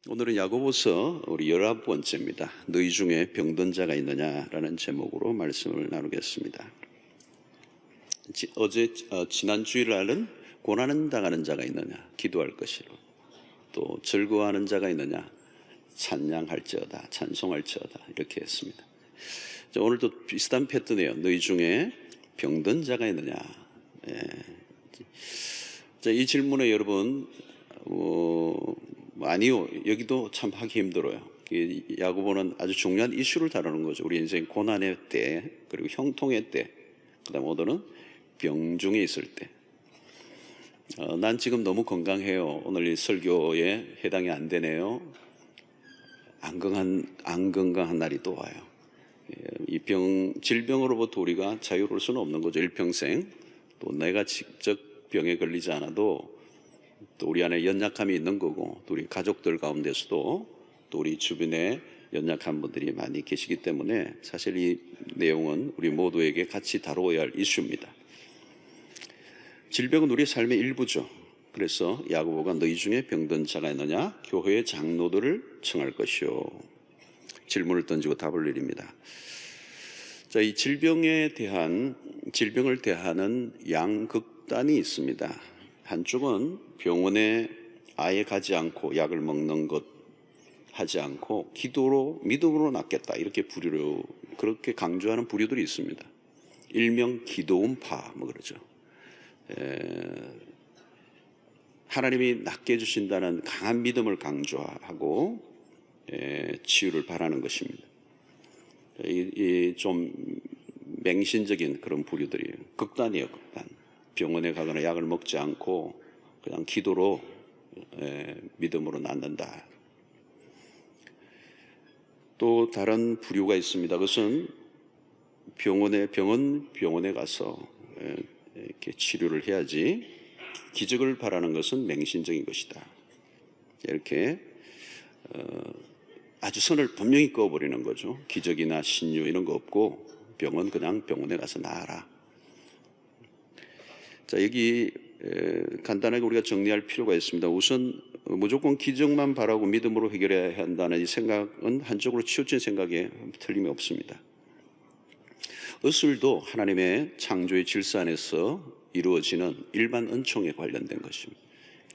오늘은 야고보서 우리 19번째입니다. 너희 중에 병든 자가 있느냐라는 제목으로 말씀을 나누겠습니다. 지난 주일날은 고난을 당하는 자가 있느냐 기도할 것이로, 또 즐거워하는 자가 있느냐 찬양할지어다 찬송할지어다 이렇게 했습니다. 오늘도 비슷한 패턴이에요. 너희 중에 병든 자가 있느냐. 이 질문에 여러분 아니요, 여기도 참 하기 힘들어요. 야고보는 아주 중요한 이슈를 다루는 거죠. 우리 인생 고난의 때, 그리고 형통의 때, 그 다음 오늘은 병중에 있을 때. 난 지금 너무 건강해요. 오늘 이 설교에 해당이 안 되네요. 안 건강한 날이 또 와요. 이 질병으로부터 우리가 자유로울 수는 없는 거죠. 일평생. 또 내가 직접 병에 걸리지 않아도 또 우리 안에 연약함이 있는 거고, 또 우리 가족들 가운데서도 또 우리 주변에 연약한 분들이 많이 계시기 때문에 사실 이 내용은 우리 모두에게 같이 다루어야 할 이슈입니다. 질병은 우리 삶의 일부죠. 그래서 야고보가 너희 중에 병든 자가 있느냐 교회의 장로들을 청할 것이요. 질문을 던지고 답을 내립니다. 이 질병을 대하는 양극단이 있습니다. 한쪽은 병원에 아예 가지 않고 약을 먹는 것 하지 않고 기도로 믿음으로 낫겠다 이렇게 그렇게 강조하는 부류들이 있습니다. 일명 기도음파 그러죠. 하나님이 낫게 해주신다는 강한 믿음을 강조하고 치유를 바라는 것입니다. 좀 맹신적인 그런 부류들이에요. 극단이에요, 극단. 병원에 가거나 약을 먹지 않고 그냥 기도로 믿음으로 낫는다. 또 다른 부류가 있습니다. 그것은 병원에 가서 이렇게 치료를 해야지 기적을 바라는 것은 맹신적인 것이다. 이렇게 아주 선을 분명히 그어버리는 거죠. 기적이나 신유 이런 거 없고 병은 그냥 병원에 가서 나아라. 여기 간단하게 우리가 정리할 필요가 있습니다. 우선 무조건 기적만 바라고 믿음으로 해결해야 한다는 이 생각은 한쪽으로 치우친 생각에 틀림이 없습니다. 의술도 하나님의 창조의 질서 안에서 이루어지는 일반 은총에 관련된 것입니다.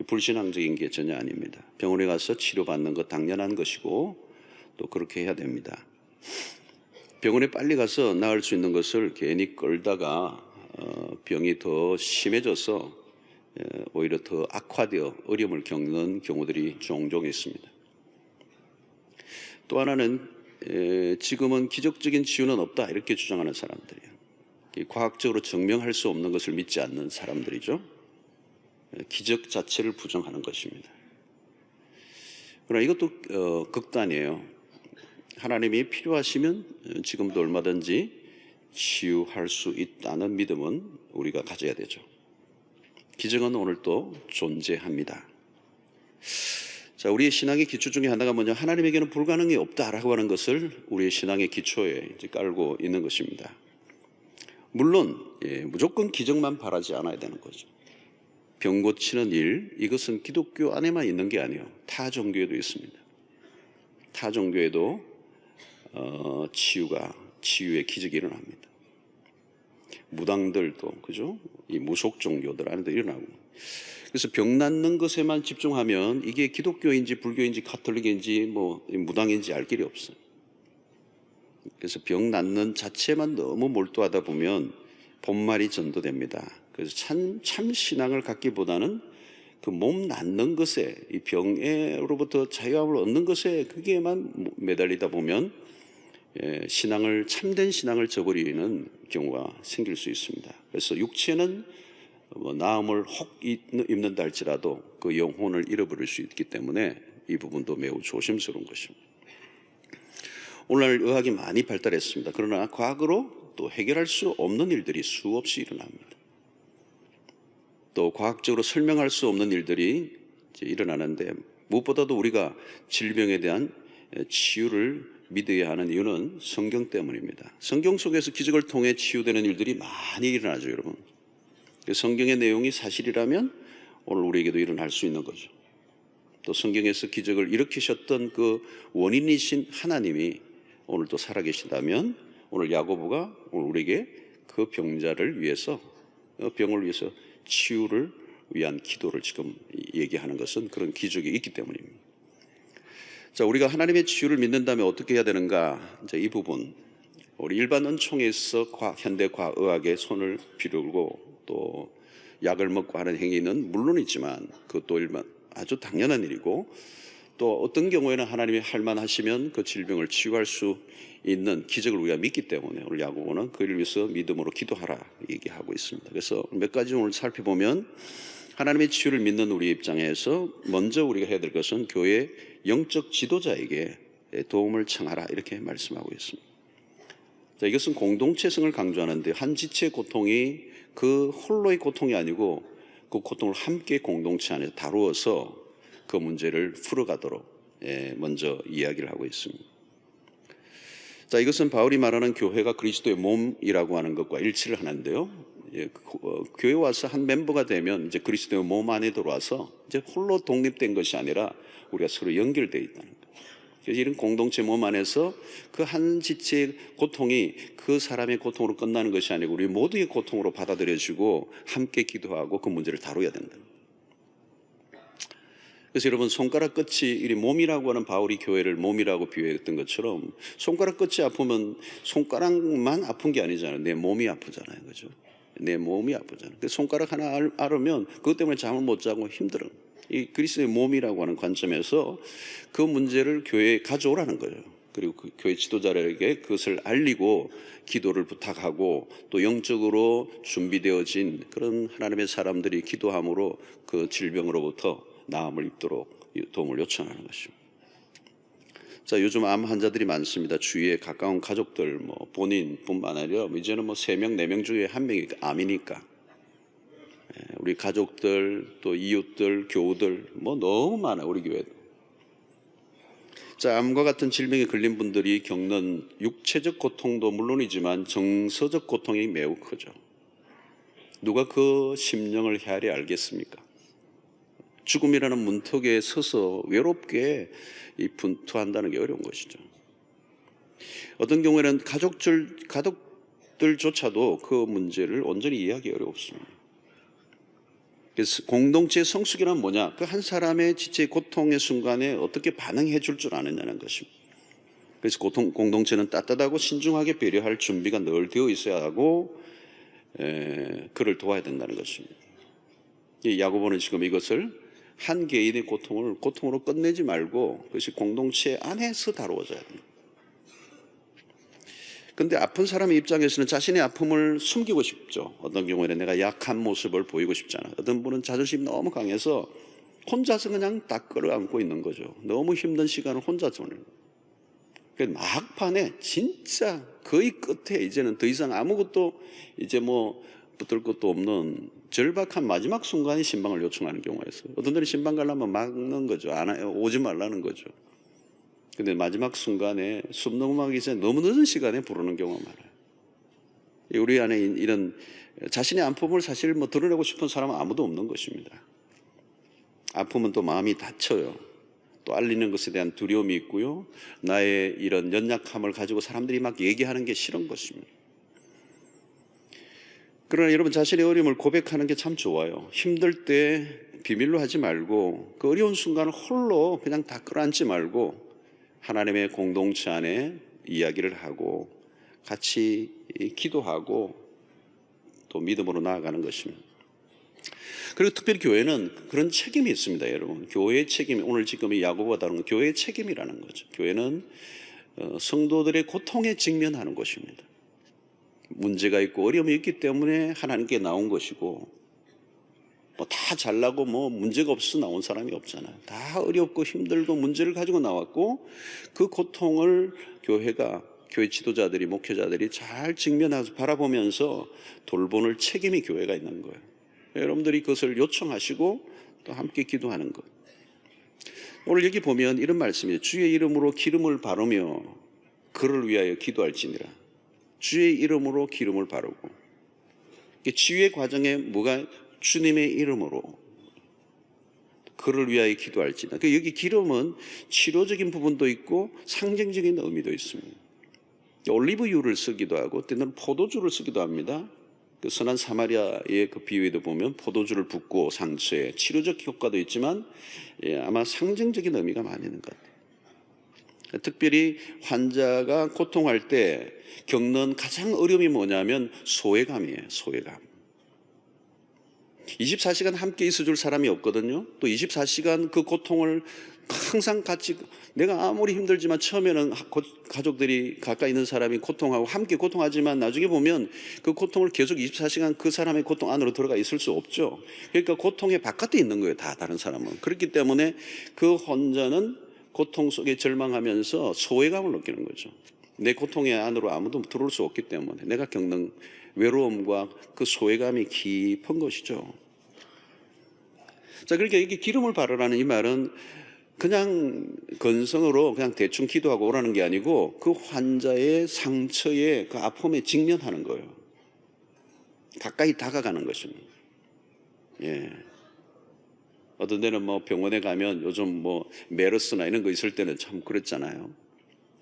불신앙적인 게 전혀 아닙니다. 병원에 가서 치료받는 것 당연한 것이고 또 그렇게 해야 됩니다. 병원에 빨리 가서 나을 수 있는 것을 괜히 끌다가 병이 더 심해져서 오히려 더 악화되어 어려움을 겪는 경우들이 종종 있습니다. 또 하나는 지금은 기적적인 치유는 없다 이렇게 주장하는 사람들이에요. 과학적으로 증명할 수 없는 것을 믿지 않는 사람들이죠. 기적 자체를 부정하는 것입니다. 그러나 이것도 극단이에요. 하나님이 필요하시면 지금도 얼마든지 치유할 수 있다는 믿음은 우리가 가져야 되죠. 기적은 오늘도 존재합니다. 우리의 신앙의 기초 중에 하나가 뭐냐, 하나님에게는 불가능이 없다라고 하는 것을 우리의 신앙의 기초에 이제 깔고 있는 것입니다. 물론 무조건 기적만 바라지 않아야 되는 거죠. 병 고치는 일, 이것은 기독교 안에만 있는 게 아니에요. 타 종교에도 있습니다. 타 종교에도 치유의 기적이 일어납니다. 무당들도 그죠? 이 무속 종교들 안에도 일어나고. 그래서 병 낫는 것에만 집중하면 이게 기독교인지 불교인지 가톨릭인지 무당인지 알 길이 없어요. 그래서 병 낫는 자체만 너무 몰두하다 보면 본말이 전도됩니다. 그래서 참 신앙을 갖기보다는 그 몸 낫는 것에, 이 병으로부터 자유함을 얻는 것에 그게만 매달리다 보면 참된 신앙을 저버리는 경우가 생길 수 있습니다. 그래서 육체는 나음을 혹 입는다 할지라도 그 영혼을 잃어버릴 수 있기 때문에 이 부분도 매우 조심스러운 것입니다. 오늘날 의학이 많이 발달했습니다. 그러나 과거로 또 해결할 수 없는 일들이 수없이 일어납니다. 또 과학적으로 설명할 수 없는 일들이 일어나는데, 무엇보다도 우리가 질병에 대한 치유를 믿어야 하는 이유는 성경 때문입니다. 성경 속에서 기적을 통해 치유되는 일들이 많이 일어나죠, 여러분. 성경의 내용이 사실이라면 오늘 우리에게도 일어날 수 있는 거죠. 또 성경에서 기적을 일으키셨던 그 원인이신 하나님이 오늘도 살아계신다면 오늘 야고보가 오늘 우리에게 그 병자를 위해서 병을 위해서 치유를 위한 기도를 지금 얘기하는 것은 그런 기적이 있기 때문입니다. 자, 우리가 하나님의 치유를 믿는다면 어떻게 해야 되는가? 이제 이 부분 우리 일반 은총에서 현대 과의학에 손을 비르고 또 약을 먹고 하는 행위는 물론 있지만 그것도 일반 아주 당연한 일이고 또 어떤 경우에는 하나님이 할 만하시면 그 질병을 치유할 수 있는 기적을 우리가 믿기 때문에 오늘 야고보는 그를 위해서 믿음으로 기도하라 얘기하고 있습니다. 그래서 몇 가지 오늘 살펴보면 하나님의 치유를 믿는 우리 입장에서 먼저 우리가 해야 될 것은 교회 영적 지도자에게 도움을 청하라 이렇게 말씀하고 있습니다. 자, 이것은 공동체성을 강조하는데 한 지체의 고통이 그 홀로의 고통이 아니고 그 고통을 함께 공동체 안에서 다루어서 그 문제를 풀어가도록 먼저 이야기를 하고 있습니다. 자, 이것은 바울이 말하는 교회가 그리스도의 몸이라고 하는 것과 일치를 하는데요. 교회 와서 한 멤버가 되면 이제 그리스도의 몸 안에 들어와서 이제 홀로 독립된 것이 아니라 우리가 서로 연결되어 있다는 거예요. 그래서 이런 공동체 몸 안에서 그 한 지체의 고통이 그 사람의 고통으로 끝나는 것이 아니고 우리 모두의 고통으로 받아들여지고 함께 기도하고 그 문제를 다뤄야 된다. 그래서 여러분 손가락 끝이 이 몸이라고 하는 바울이 교회를 몸이라고 비유했던 것처럼 손가락 끝이 아프면 손가락만 아픈 게 아니잖아요. 내 몸이 아프잖아요. 그죠? 내 몸이 아프잖아요. 그 손가락 하나 앓으면 그것 때문에 잠을 못 자고 힘들어. 이 그리스도의 몸이라고 하는 관점에서 그 문제를 교회에 가져오라는 거예요. 그리고 그 교회 지도자에게 그것을 알리고 기도를 부탁하고 또 영적으로 준비되어진 그런 하나님의 사람들이 기도함으로 그 질병으로부터 나음을 입도록 도움을 요청하는 것입니다. 자, 요즘 암 환자들이 많습니다. 주위에 가까운 가족들, 본인뿐만 아니라 이제는 3명, 4명 중에 1명이 암이니까. 우리 가족들, 또 이웃들, 교우들, 너무 많아요, 우리 교회도. 자, 암과 같은 질병에 걸린 분들이 겪는 육체적 고통도 물론이지만 정서적 고통이 매우 크죠. 누가 그 심령을 헤아려 알겠습니까? 죽음이라는 문턱에 서서 외롭게 분투한다는 게 어려운 것이죠. 어떤 경우에는 가족들조차도 그 문제를 온전히 이해하기 어렵습니다. 그래서 공동체의 성숙이란 뭐냐? 그 한 사람의 지체의 고통의 순간에 어떻게 반응해 줄 줄 아느냐는 것입니다. 그래서 공동체는 따뜻하고 신중하게 배려할 준비가 늘 되어 있어야 하고 그를 도와야 된다는 것입니다. 이 야고보는 지금 이것을 한 개인의 고통을 고통으로 끝내지 말고 그것이 공동체 안에서 다루어져야 됩니다. 그런데 아픈 사람의 입장에서는 자신의 아픔을 숨기고 싶죠. 어떤 경우에는 내가 약한 모습을 보이고 싶잖아요. 어떤 분은 자존심이 너무 강해서 혼자서 그냥 딱 끌어안고 있는 거죠. 너무 힘든 시간을 혼자 보내는 거예요. 막판에 진짜 거의 끝에 이제는 더 이상 아무것도 이제 붙들 것도 없는 절박한 마지막 순간에 신방을 요청하는 경우가 있어요. 어떤 때는 신방 가려면 막는 거죠. 오지 말라는 거죠. 근데 마지막 순간에 숨 넘어가기 전에 너무 늦은 시간에 부르는 경우가 많아요. 우리 안에 이런 자신의 아픔을 사실 드러내고 싶은 사람은 아무도 없는 것입니다. 아픔은 또 마음이 다쳐요. 또 알리는 것에 대한 두려움이 있고요. 나의 이런 연약함을 가지고 사람들이 막 얘기하는 게 싫은 것입니다. 그러나 여러분 자신의 어려움을 고백하는 게 참 좋아요. 힘들 때 비밀로 하지 말고 그 어려운 순간을 홀로 그냥 다 끌어안지 말고 하나님의 공동체 안에 이야기를 하고 같이 기도하고 또 믿음으로 나아가는 것입니다. 그리고 특별히 교회는 그런 책임이 있습니다, 여러분. 교회의 책임이 오늘 지금 이 야고보가 다룬 교회의 책임이라는 거죠. 교회는 성도들의 고통에 직면하는 것입니다. 문제가 있고 어려움이 있기 때문에 하나님께 나온 것이고 다 잘나고 문제가 없어서 나온 사람이 없잖아요. 다 어렵고 힘들고 문제를 가지고 나왔고 그 고통을 교회 지도자들이 목회자들이 잘 직면해서 바라보면서 돌보는 책임이 교회가 있는 거예요. 여러분들이 그것을 요청하시고 또 함께 기도하는 것. 오늘 여기 보면 이런 말씀이에요. 주의 이름으로 기름을 바르며 그를 위하여 기도할지니라. 주의 이름으로 기름을 바르고 치유의 과정에 주님의 이름으로 그를 위하여 기도할지다. 여기 기름은 치료적인 부분도 있고 상징적인 의미도 있습니다. 올리브유를 쓰기도 하고 때는 포도주를 쓰기도 합니다. 그 선한 사마리아의 그 비유에도 보면 포도주를 붓고 상처에 치료적 효과도 있지만 아마 상징적인 의미가 많이 있는 것 같아요. 특별히 환자가 고통할 때 겪는 가장 어려움이 뭐냐면 소외감이에요. 소외감. 24시간 함께 있어줄 사람이 없거든요. 또 24시간 그 고통을 항상 같이, 내가 아무리 힘들지만 처음에는 가족들이 가까이 있는 사람이 고통하고 함께 고통하지만 나중에 보면 그 고통을 계속 24시간 그 사람의 고통 안으로 들어가 있을 수 없죠. 그러니까 고통의 바깥에 있는 거예요. 다 다른 사람은. 그렇기 때문에 그 혼자는 고통 속에 절망하면서 소외감을 느끼는 거죠. 내 고통의 안으로 아무도 들어올 수 없기 때문에 내가 겪는 외로움과 그 소외감이 깊은 것이죠. 자, 그러니까 이게 기름을 바르라는 이 말은 그냥 건성으로 그냥 대충 기도하고 오라는 게 아니고 그 환자의 상처에 그 아픔에 직면하는 거예요. 가까이 다가가는 것입니다. 예. 어떤 데는 뭐 병원에 가면 요즘 뭐 메르스나 이런 거 있을 때는 참 그랬잖아요.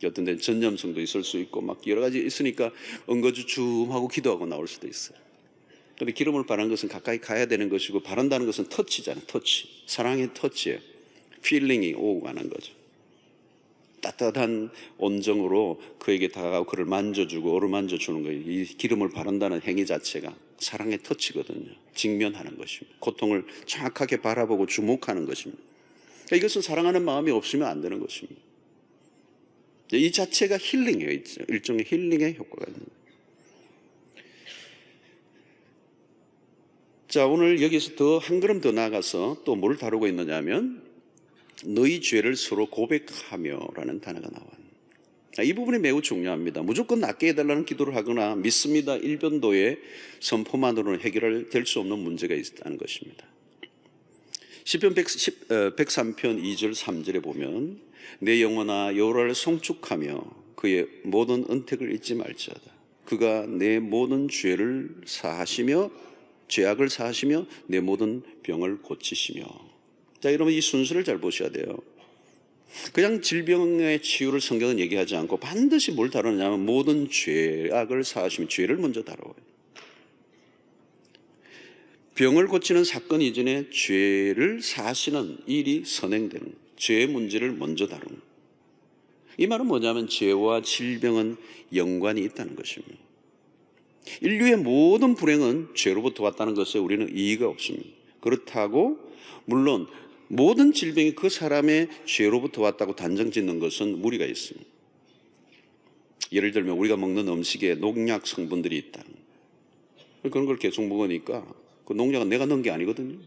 어떤 데는 전염성도 있을 수 있고 막 여러 가지 있으니까 엉거주춤하고 기도하고 나올 수도 있어요. 그런데 기름을 바르는 것은 가까이 가야 되는 것이고 바른다는 것은 터치잖아요. 터치. 사랑의 터치예요. 필링이 오고 가는 거죠. 따뜻한 온정으로 그에게 다가가고 그를 만져주고 어루만져 주는 거예요. 이 기름을 바른다는 행위 자체가 사랑의 터치거든요. 직면하는 것입니다. 고통을 정확하게 바라보고 주목하는 것입니다. 그러니까 이것은 사랑하는 마음이 없으면 안 되는 것입니다. 이 자체가 힐링이에요. 일종의 힐링의 효과가 있는 거예요. 자, 오늘 여기서 더 한 걸음 더 나아가서 또 뭘 다루고 있느냐 하면 너희 죄를 서로 고백하며 라는 단어가 나와요. 이 부분이 매우 중요합니다. 무조건 낫게 해달라는 기도를 하거나 믿습니다 일변도의 선포만으로는 해결될 수 없는 문제가 있다는 것입니다. 시편 103편 2절 3절에 보면 내 영혼아 여호와를 송축하며 그의 모든 은택을 잊지 말지어다. 그가 내 모든 죄악을 사하시며 내 모든 병을 고치시며. 자, 여러분 이 순서를 잘 보셔야 돼요. 그냥 질병의 치유를 성경은 얘기하지 않고 반드시 뭘 다루느냐면 모든 죄악을 사하시며 죄를 먼저 다뤄요. 병을 고치는 사건 이전에 죄를 사하시는 일이 선행되는 거예요. 죄의 문제를 먼저 다루는 거예요. 이 말은 뭐냐면 죄와 질병은 연관이 있다는 것입니다. 인류의 모든 불행은 죄로부터 왔다는 것에 우리는 이의가 없습니다. 그렇다고 물론 모든 질병이 그 사람의 죄로부터 왔다고 단정 짓는 것은 무리가 있습니다. 예를 들면 우리가 먹는 음식에 농약 성분들이 있다. 그런 걸 계속 먹으니까 그 농약은 내가 넣은 게 아니거든요.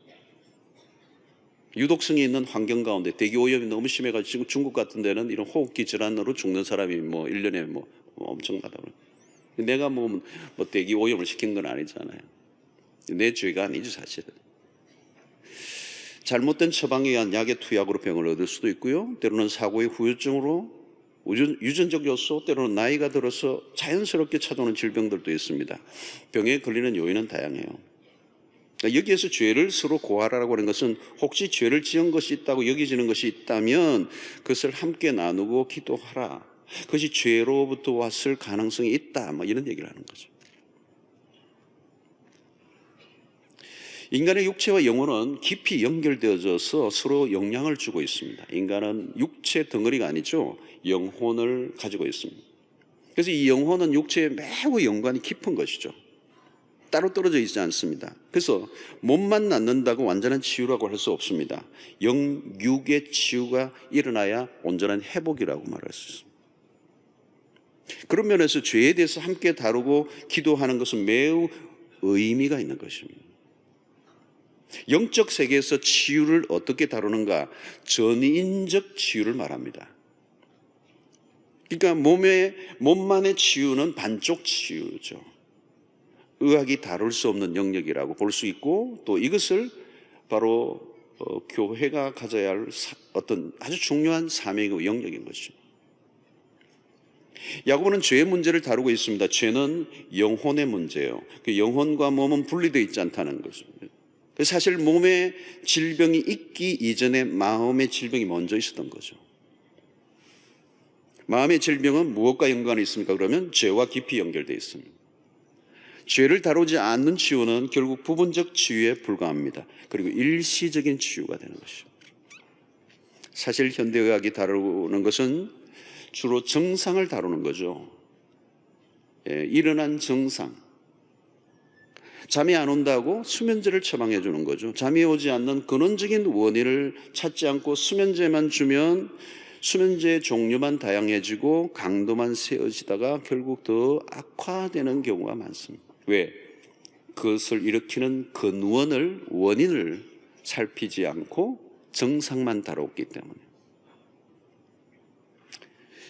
유독성이 있는 환경 가운데 대기오염이 너무 심해가지고 지금 중국 같은 데는 이런 호흡기 질환으로 죽는 사람이 뭐 1년에 뭐 엄청나다고. 내가 뭐 대기오염을 시킨 건 아니잖아요. 내 죄가 아니지 사실은. 잘못된 처방에 의한 약의 투약으로 병을 얻을 수도 있고요. 때로는 사고의 후유증으로 유전적 요소, 때로는 나이가 들어서 자연스럽게 찾아오는 질병들도 있습니다. 병에 걸리는 요인은 다양해요. 여기에서 죄를 서로 고하라고 하는 것은 혹시 죄를 지은 것이 있다고 여겨지는 것이 있다면 그것을 함께 나누고 기도하라. 그것이 죄로부터 왔을 가능성이 있다. 뭐 이런 얘기를 하는 거죠. 인간의 육체와 영혼은 깊이 연결되어져서 서로 영향을 주고 있습니다. 인간은 육체 덩어리가 아니죠. 영혼을 가지고 있습니다. 그래서 이 영혼은 육체에 매우 연관이 깊은 것이죠. 따로 떨어져 있지 않습니다. 그래서 몸만 낫는다고 완전한 치유라고 할 수 없습니다. 영육의 치유가 일어나야 온전한 회복이라고 말할 수 있습니다. 그런 면에서 죄에 대해서 함께 다루고 기도하는 것은 매우 의미가 있는 것입니다. 영적 세계에서 치유를 어떻게 다루는가? 전인적 치유를 말합니다. 그러니까 몸만의 치유는 반쪽 치유죠. 의학이 다룰 수 없는 영역이라고 볼 수 있고 또 이것을 바로 교회가 가져야 할 어떤 아주 중요한 사명이고 영역인 것이죠. 야고보는 죄의 문제를 다루고 있습니다. 죄는 영혼의 문제예요. 그 영혼과 몸은 분리되어 있지 않다는 것입니다. 사실 몸에 질병이 있기 이전에 마음의 질병이 먼저 있었던 거죠. 마음의 질병은 무엇과 연관이 있습니까? 그러면 죄와 깊이 연결되어 있습니다. 죄를 다루지 않는 치유는 결국 부분적 치유에 불과합니다. 그리고 일시적인 치유가 되는 것이죠. 사실 현대의학이 다루는 것은 주로 증상을 다루는 거죠. 일어난 증상. 잠이 안 온다고 수면제를 처방해 주는 거죠. 잠이 오지 않는 근원적인 원인을 찾지 않고 수면제만 주면 수면제의 종류만 다양해지고 강도만 세어지다가 결국 더 악화되는 경우가 많습니다. 왜? 그것을 일으키는 근원을, 원인을 살피지 않고 증상만 다뤘기 때문에.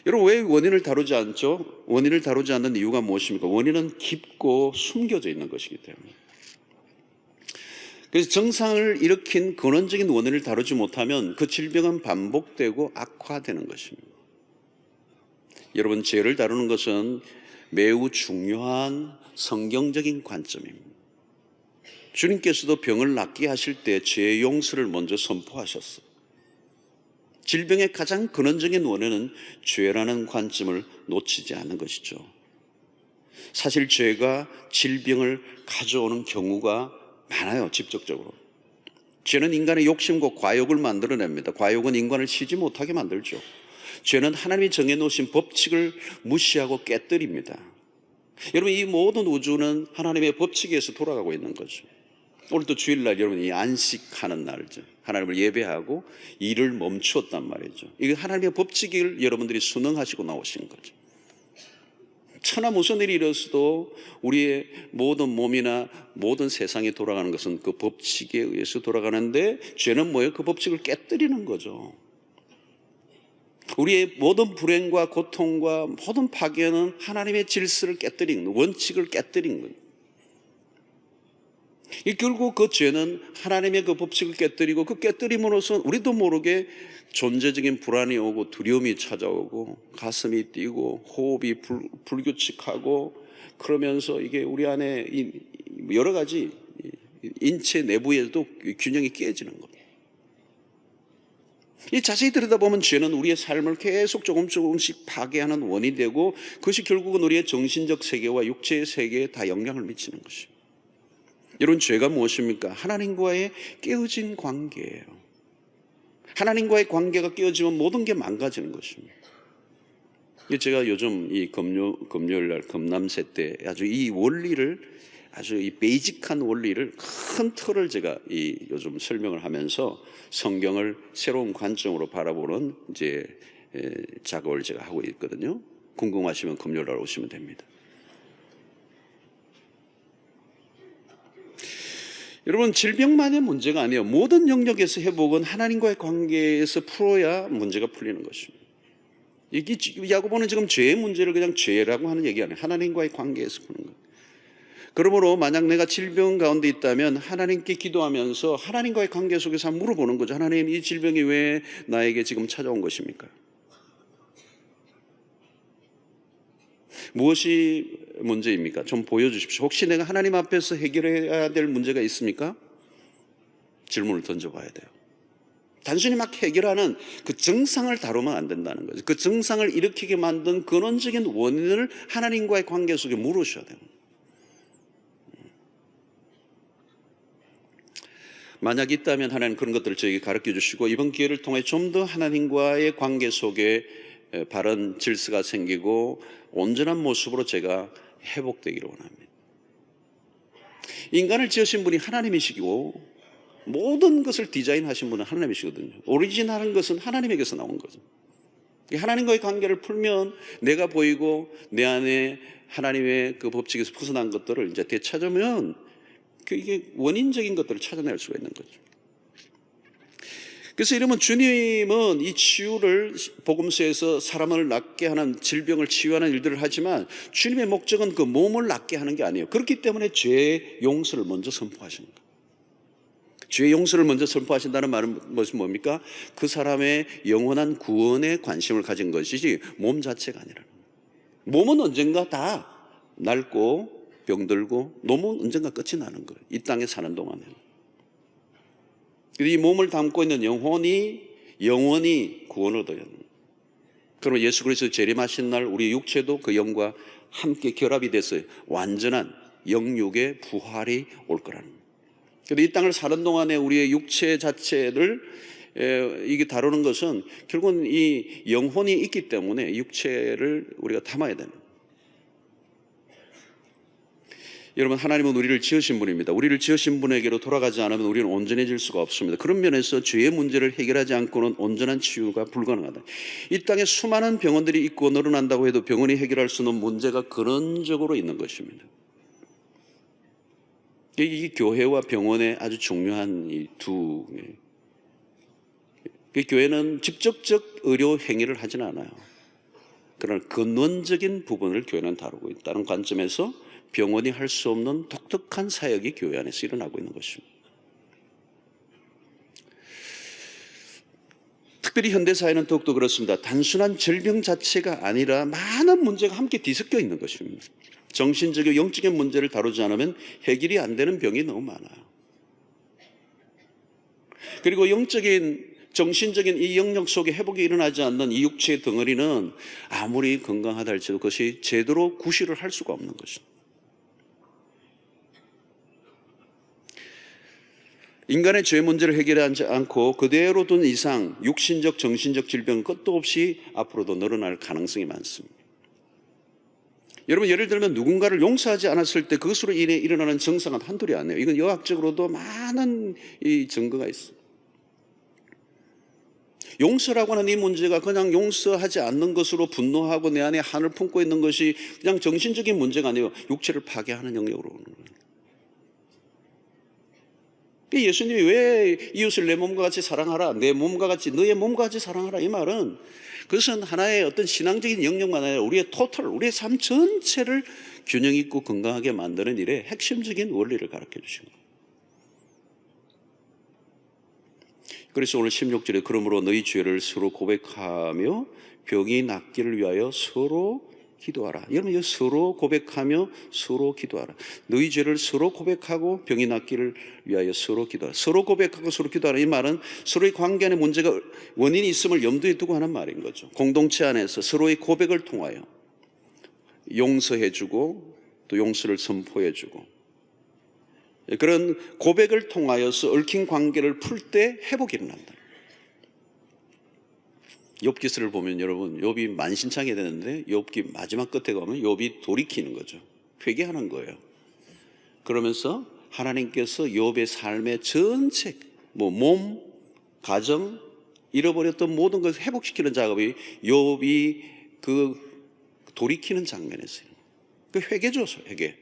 여러분, 왜 원인을 다루지 않죠? 원인을 다루지 않는 이유가 무엇입니까? 원인은 깊고 숨겨져 있는 것이기 때문에. 그래서 증상을 일으킨 근원적인 원인을 다루지 못하면 그 질병은 반복되고 악화되는 것입니다. 여러분, 죄를 다루는 것은 매우 중요한 성경적인 관점입니다. 주님께서도 병을 낫게 하실 때 죄의 용서를 먼저 선포하셨어요. 질병의 가장 근원적인 원인은 죄라는 관점을 놓치지 않는 것이죠. 사실 죄가 질병을 가져오는 경우가 많아요. 직접적으로. 죄는 인간의 욕심과 과욕을 만들어냅니다. 과욕은 인간을 쉬지 못하게 만들죠. 죄는 하나님이 정해놓으신 법칙을 무시하고 깨뜨립니다. 여러분, 이 모든 우주는 하나님의 법칙에서 돌아가고 있는 거죠. 오늘도 주일날 여러분이 안식하는 날이죠. 하나님을 예배하고 일을 멈추었단 말이죠. 이게 하나님의 법칙을 여러분들이 순응하시고 나오신 거죠. 천하 무슨 일이 일어서도 우리의 모든 몸이나 모든 세상이 돌아가는 것은 그 법칙에 의해서 돌아가는데, 죄는 뭐예요? 그 법칙을 깨뜨리는 거죠. 우리의 모든 불행과 고통과 모든 파괴는 하나님의 질서를 깨뜨린, 원칙을 깨뜨린 거예요. 결국 그 죄는 하나님의 그 법칙을 깨뜨리고, 그 깨뜨림으로써 우리도 모르게 존재적인 불안이 오고 두려움이 찾아오고 가슴이 뛰고 호흡이 불규칙하고, 그러면서 이게 우리 안에 여러 가지 인체 내부에도 균형이 깨지는 겁니다. 이 자세히 들여다보면 죄는 우리의 삶을 계속 조금씩 파괴하는 원인이 되고, 그것이 결국은 우리의 정신적 세계와 육체의 세계에 다 영향을 미치는 것입니다. 여러분, 죄가 무엇입니까? 하나님과의 깨어진 관계예요. 하나님과의 관계가 깨어지면 모든 게 망가지는 것입니다. 제가 요즘 이 금요일 날 금남세 때 아주 이 원리를, 아주 이 베이직한 원리를, 큰 틀을 제가 요즘 설명을 하면서 성경을 새로운 관점으로 바라보는 작업을 제가 하고 있거든요. 궁금하시면 금요일 날 오시면 됩니다. 여러분, 질병만의 문제가 아니에요. 모든 영역에서 회복은 하나님과의 관계에서 풀어야 문제가 풀리는 것입니다. 야고보는 지금 죄의 문제를 그냥 죄라고 하는 얘기 아니에요. 하나님과의 관계에서 푸는 거예요. 그러므로 만약 내가 질병 가운데 있다면 하나님께 기도하면서 하나님과의 관계 속에서 물어보는 거죠. 하나님, 이 질병이 왜 나에게 지금 찾아온 것입니까? 무엇이 문제입니까? 좀 보여주십시오. 혹시 내가 하나님 앞에서 해결해야 될 문제가 있습니까? 질문을 던져봐야 돼요. 단순히 막 해결하는 그 증상을 다루면 안 된다는 거죠. 그 증상을 일으키게 만든 근원적인 원인을 하나님과의 관계 속에 물으셔야 돼요. 만약 있다면 하나님 그런 것들을 저에게 가르쳐 주시고, 이번 기회를 통해 좀 더 하나님과의 관계 속에 바른 질서가 생기고 온전한 모습으로 제가 회복되기를 원합니다. 인간을 지으신 분이 하나님이시고 모든 것을 디자인하신 분은 하나님이시거든요. 오리지널한 것은 하나님에게서 나온 거죠. 하나님과의 관계를 풀면 내가 보이고 내 안에 하나님의 그 법칙에서 벗어난 것들을 이제 되찾으면 이게 원인적인 것들을 찾아낼 수가 있는 거죠. 그래서 이러면 주님은 이 치유를, 복음서에서 사람을 낫게 하는, 질병을 치유하는 일들을 하지만 주님의 목적은 그 몸을 낫게 하는 게 아니에요. 그렇기 때문에 죄의 용서를 먼저 선포하시는 거예요. 죄의 용서를 먼저 선포하신다는 말은 뭡니까? 그 사람의 영원한 구원에 관심을 가진 것이지 몸 자체가 아니라. 몸은 언젠가 다 낡고 병들고 몸은 언젠가 끝이 나는 거예요. 이 땅에 사는 동안에는. 이 몸을 담고 있는 영혼이 영원히 구원을 얻어야 합니다. 그러면 예수 그리스도 재림하신 날 우리 육체도 그 영과 함께 결합이 돼서 완전한 영육의 부활이 올 거라는 거예요. 그런데 이 땅을 사는 동안에 우리의 육체 자체를 이게 다루는 것은 결국은 이 영혼이 있기 때문에 육체를 우리가 담아야 되는 거예요. 여러분, 하나님은 우리를 지으신 분입니다. 우리를 지으신 분에게로 돌아가지 않으면 우리는 온전해질 수가 없습니다. 그런 면에서 죄의 문제를 해결하지 않고는 온전한 치유가 불가능하다. 이 땅에 수많은 병원들이 있고 늘어난다고 해도 병원이 해결할 수 있는 문제가 근원적으로 있는 것입니다. 이 교회와 병원의 아주 중요한 이 두, 교회는 직접적 의료 행위를 하지는 않아요. 그러나 근원적인 부분을 교회는 다루고 있다는 관점에서 병원이 할 수 없는 독특한 사역이 교회 안에서 일어나고 있는 것입니다. 특별히 현대사회는 더욱더 그렇습니다. 단순한 질병 자체가 아니라 많은 문제가 함께 뒤섞여 있는 것입니다. 정신적이고 영적인 문제를 다루지 않으면 해결이 안 되는 병이 너무 많아요. 그리고 영적인, 정신적인 이 영역 속에 회복이 일어나지 않는 이 육체의 덩어리는 아무리 건강하다 할지라도 그것이 제대로 구실을 할 수가 없는 것입니다. 인간의 죄 문제를 해결하지 않고 그대로 둔 이상 육신적, 정신적 질병은 끝도 없이 앞으로도 늘어날 가능성이 많습니다. 여러분, 예를 들면 누군가를 용서하지 않았을 때 그것으로 인해 일어나는 증상은 한둘이 아니에요. 이건 여학적으로도 많은 이 증거가 있어요. 용서라고 하는 이 문제가 그냥 용서하지 않는 것으로 분노하고 내 안에 한을 품고 있는 것이 그냥 정신적인 문제가 아니에요. 육체를 파괴하는 영역으로 오는 거예요. 예수님이 왜 이웃을 내 몸과 같이 사랑하라, 내 몸과 같이, 너의 몸과 같이 사랑하라, 이 말은 그것은 하나의 어떤 신앙적인 영역만 아니라 우리의 토탈, 우리의 삶 전체를 균형 있고 건강하게 만드는 일에 핵심적인 원리를 가르쳐 주신 거예요. 그래서 오늘 16절에 그러므로 너희 죄를 서로 고백하며 병이 낫기를 위하여 서로 기도하라. 여러분, 이거 서로 고백하며 서로 기도하라. 너희 죄를 서로 고백하고 병이 낫기를 위하여 서로 기도하라. 서로 고백하고 서로 기도하라. 이 말은 서로의 관계 안에 문제가 원인이 있음을 염두에 두고 하는 말인 거죠. 공동체 안에서 서로의 고백을 통하여 용서해주고 또 용서를 선포해주고 그런 고백을 통하여서 얽힌 관계를 풀 때 회복이 일어난다. 욥기서를 보면 여러분, 욥이 만신창이 되는데 욥기 마지막 끝에 가면 욥이 돌이키는 거죠. 회개하는 거예요. 그러면서 하나님께서 욥의 삶의 전체 몸, 가정, 잃어버렸던 모든 것을 회복시키는 작업이 욥이 그 돌이키는 장면에서요. 그 회개죠, 회개.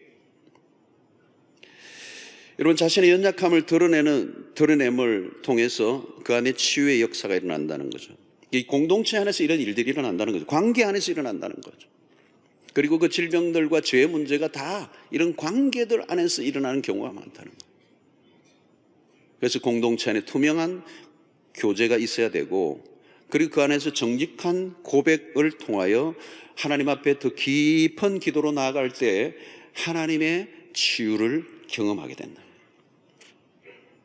여러분, 자신의 연약함을 드러냄을 통해서 그 안에 치유의 역사가 일어난다는 거죠. 이 공동체 안에서 이런 일들이 일어난다는 거죠. 관계 안에서 일어난다는 거죠. 그리고 그 질병들과 죄의 문제가 다 이런 관계들 안에서 일어나는 경우가 많다는 거예요. 그래서 공동체 안에 투명한 교제가 있어야 되고, 그리고 그 안에서 정직한 고백을 통하여 하나님 앞에 더 깊은 기도로 나아갈 때 하나님의 치유를 경험하게 된다.